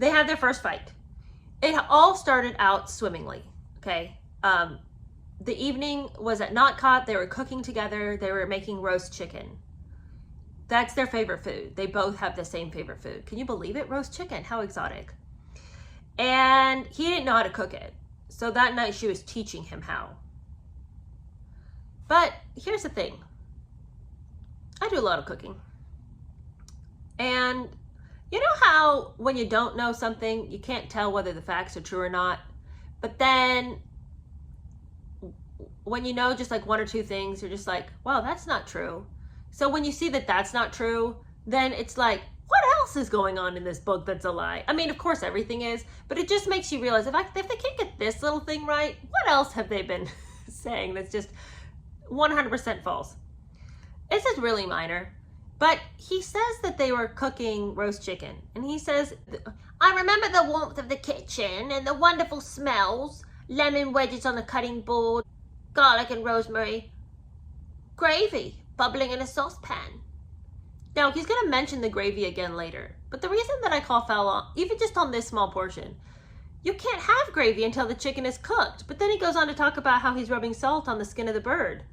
they had their first fight. It all started out swimmingly, okay? The evening was at Notcott. They were cooking together. They were making roast chicken. That's their favorite food. They both have the same favorite food. Can you believe it? Roast chicken. How exotic. And he didn't know how to cook it. So that night she was teaching him how. But here's the thing. I do a lot of cooking. And you know how when you don't know something, you can't tell whether the facts are true or not? But then when you know just like one or two things, you're just like, wow, that's not true. So when you see that that's not true, then it's like, what else is going on in this book that's a lie? I mean, of course, everything is, but it just makes you realize if they can't get this little thing right, what else have they been saying that's just 100% false? This is really minor, but he says that they were cooking roast chicken, and he says, I remember the warmth of the kitchen and the wonderful smells, lemon wedges on the cutting board, garlic and rosemary, gravy bubbling in a saucepan. Now, he's going to mention the gravy again later, but the reason that I call foul on, even just on this small portion, you can't have gravy until the chicken is cooked. But then he goes on to talk about how he's rubbing salt on the skin of the bird.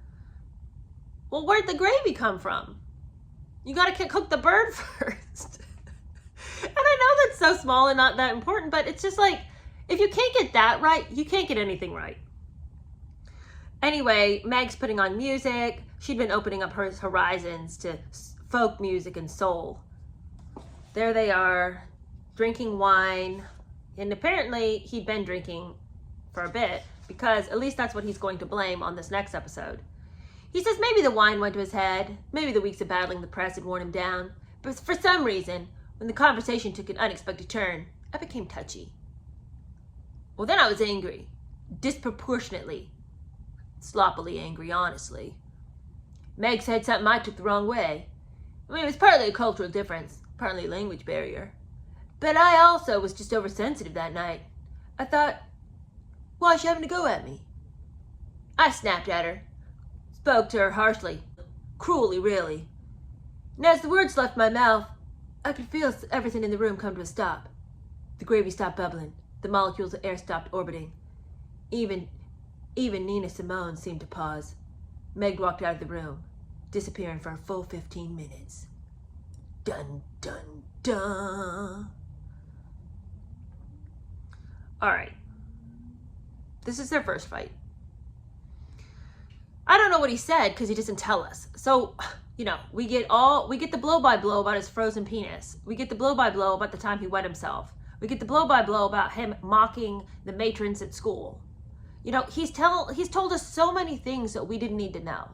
Well, where'd the gravy come from? You got to cook the bird first. And I know that's so small and not that important, but it's just like, if you can't get that right, you can't get anything right. Anyway, Meg's putting on music. She'd been opening up her horizons to folk music and soul. There they are, drinking wine. And apparently he'd been drinking for a bit, because at least that's what he's going to blame on this next episode. He says maybe the wine went to his head, maybe the weeks of battling the press had worn him down, but for some reason, when the conversation took an unexpected turn, I became touchy. Well, then I was angry, disproportionately, sloppily angry, honestly. Meg said something I took the wrong way. I mean, it was partly a cultural difference, partly a language barrier. But I also was just oversensitive that night. I thought, why is she having to go at me? I snapped at her, spoke to her harshly, cruelly really. And as the words left my mouth, I could feel everything in the room come to a stop. The gravy stopped bubbling, the molecules of air stopped orbiting. Even Nina Simone seemed to pause. Meg walked out of the room, disappearing for a full 15 minutes. Dun, dun, dun. All right. This is their first fight. I don't know what he said because he doesn't tell us. So, you know, we get the blow by blow about his frozen penis. We get the blow by blow about the time he wet himself. We get the blow by blow about him mocking the matrons at school. You know, he's told us so many things that we didn't need to know.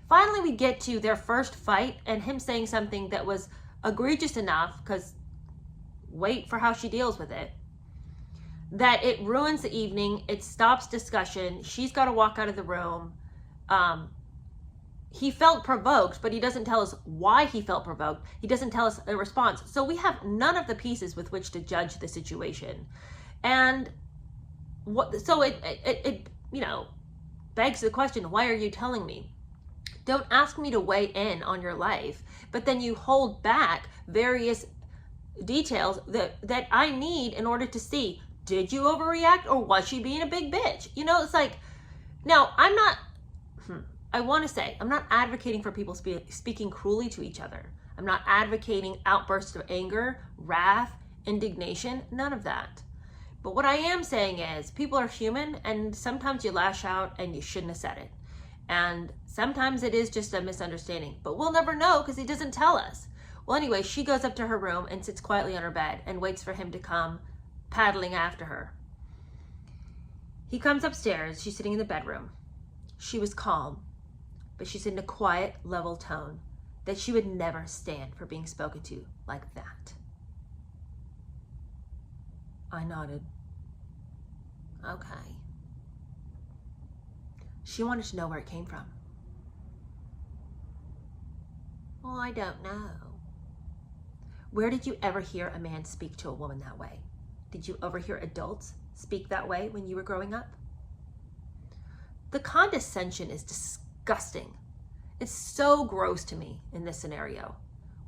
Finally, we get to their first fight and him saying something that was egregious enough, because wait for how she deals with it, that it ruins the evening. It stops discussion. She's got to walk out of the room. He felt provoked, but he doesn't tell us why he felt provoked. He doesn't tell us a response. So we have none of the pieces with which to judge the situation. And it you know, begs the question, why are you telling me? Don't ask me to weigh in on your life, but then you hold back various details that I need in order to see, did you overreact or was she being a big bitch? You know, it's like, now I'm not, I want to say, I'm not advocating for people speaking cruelly to each other. I'm not advocating outbursts of anger, wrath, indignation, none of that. But what I am saying is people are human, and sometimes you lash out and you shouldn't have said it. And sometimes it is just a misunderstanding, but we'll never know because he doesn't tell us. Well, anyway, she goes up to her room and sits quietly on her bed and waits for him to come paddling after her. He comes upstairs. She's sitting in the bedroom. She was calm, but she said in a quiet, level tone that she would never stand for being spoken to like that. I nodded. Okay. She wanted to know where it came from. Well, I don't know. Where did you ever hear a man speak to a woman that way? Did you ever hear adults speak that way when you were growing up? The condescension is disgusting. It's so gross to me in this scenario.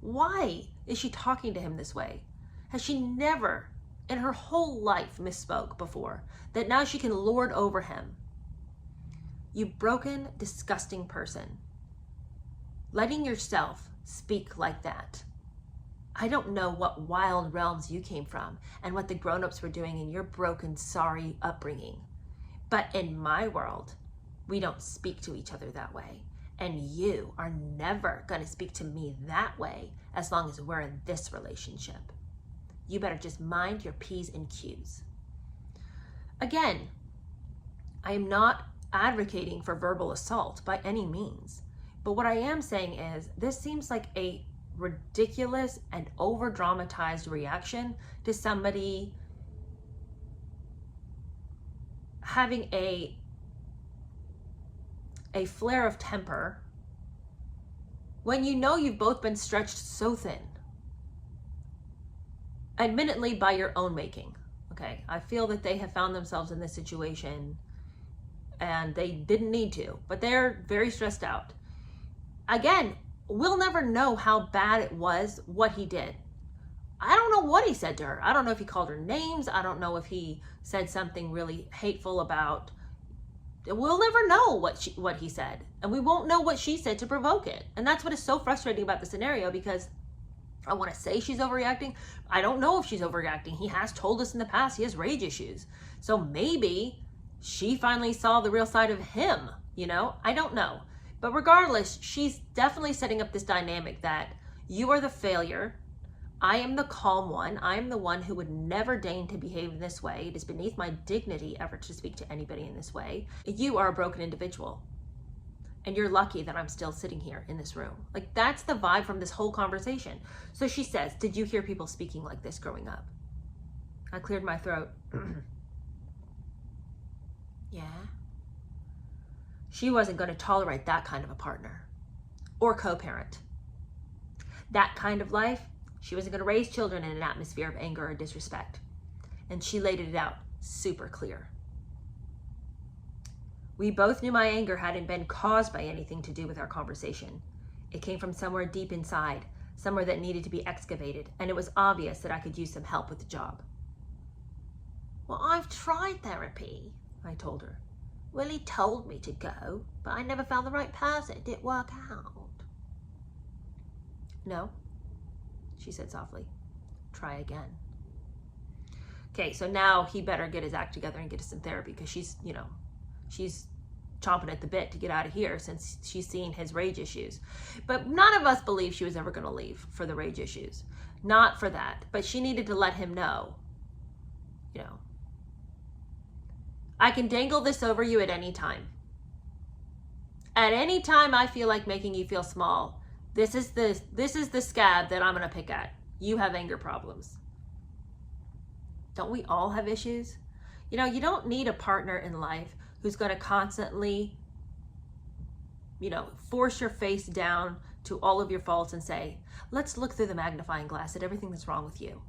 Why is she talking to him this way? Has she never in her whole life misspoke before, that now she can lord over him. You broken, disgusting person. Letting yourself speak like that. I don't know what wild realms you came from and what the grown-ups were doing in your broken, sorry upbringing. But in my world, we don't speak to each other that way. And you are never going to speak to me that way as long as we're in this relationship. You better just mind your P's and Q's. Again, I am not advocating for verbal assault by any means. But what I am saying is this seems like a ridiculous and over-dramatized reaction to somebody having a flare of temper when you know you've both been stretched so thin. Admittedly, by your own making. Okay, I feel that they have found themselves in this situation and they didn't need to, but they're very stressed out. Again, we'll never know how bad it was, what he did. I don't know what he said to her. I don't know if he called her names. I don't know if he said something really hateful about. We'll never know what he said, and we won't know what she said to provoke it. And that's what is so frustrating about the scenario, because I want to say she's overreacting. I don't know if she's overreacting. He has told us in the past he has rage issues. So maybe she finally saw the real side of him, you know? I don't know. But regardless, she's definitely setting up this dynamic that you are the failure. I am the calm one. I am the one who would never deign to behave in this way. It is beneath my dignity ever to speak to anybody in this way. You are a broken individual. And you're lucky that I'm still sitting here in this room. Like, that's the vibe from this whole conversation. So she says, did you hear people speaking like this growing up? I cleared my throat. Yeah. She wasn't going to tolerate that kind of a partner or co-parent. That kind of life, she wasn't going to raise children in an atmosphere of anger or disrespect. And she laid it out super clear. We both knew my anger hadn't been caused by anything to do with our conversation. It came from somewhere deep inside, somewhere that needed to be excavated, and it was obvious that I could use some help with the job. Well, I've tried therapy, I told her. Willie told me to go, but I never found the right person. It didn't work out. No, she said softly. Try again. Okay, so now he better get his act together and get to some therapy, because she's chomping at the bit to get out of here since she's seen his rage issues. But none of us believed she was ever going to leave for the rage issues. Not for that. But she needed to let him know, you know, I can dangle this over you at any time. At any time I feel like making you feel small, this is the scab that I'm going to pick at. You have anger problems. Don't we all have issues? You know, you don't need a partner in life who's going to constantly, you know, force your face down to all of your faults and say, let's look through the magnifying glass at everything that's wrong with you.